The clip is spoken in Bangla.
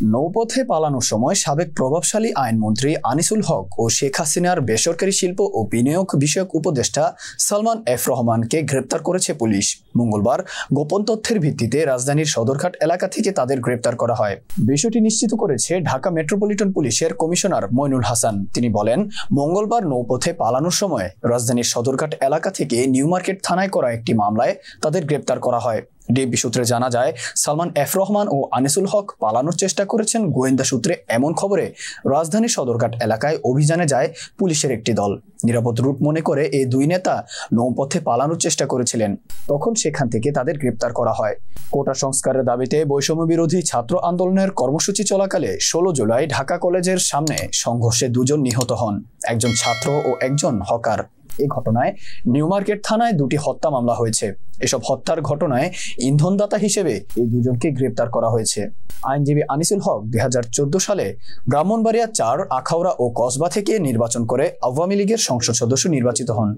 নৌপথে পালানোর সময় সাবেক প্রভাবশালী আইনমন্ত্রী আনিসুল হক ও শেখ হাসিনার বেসরকারি শিল্প ও বিনিয়োগ বিষয়ক উপদেষ্টা সালমান এফ রহমানকে গ্রেপ্তার করেছে পুলিশ। মঙ্গলবার গোপন তথ্যের ভিত্তিতে রাজধানীর সদরঘাট এলাকা থেকে তাদের গ্রেপ্তার করা হয়। বিষয়টি নিশ্চিত করেছে ঢাকা মেট্রোপলিটন পুলিশের কমিশনার মইনুল হাসান। তিনি বলেন, মঙ্গলবার নৌপথে পালানোর সময় রাজধানীর সদরঘাট এলাকা থেকে নিউ মার্কেট থানায় করা একটি মামলায় তাদের গ্রেপ্তার করা হয়। ডিবি সূত্রে জানা যায়, সালমান এফ রহমান ও আনিসুল হক পালানোর চেষ্টা করেছেন। গোয়েন্দা সূত্রে এমন খবরে রাজধানীর সদরঘাট এলাকায় অভিযানে যায় পুলিশের একটি দল। নিরাপদ রুট মনে করে এই দুই নেতা নৌপথে পালানোর চেষ্টা করেছিলেন। তখন সেখান থেকে তাদের গ্রেপ্তার করা হয়। কোটা সংস্কারের দাবিতে বৈষম্য বিরোধী ছাত্র আন্দোলনের কর্মসূচি চলাকালে 16 জুলাই ঢাকা কলেজের সামনে সংঘর্ষে দুজন নিহত হন, একজন ছাত্র ও একজন হকার। এই ঘটনায় নিউ মার্কেট থানায় দুটি হত্যা মামলা হয়েছে। এসব হত্যার ঘটনায় ইন্ধনদাতা হিসেবে এই দুজনকে গ্রেপ্তার করা হয়েছে। আইনজীবী আনিসুল হক 2014 সালে ব্রাহ্মণবাড়িয়া 4, আখাউড়া ও কসবা থেকে নির্বাচন করে আওয়ামী লীগের সংসদ সদস্য নির্বাচিত হন।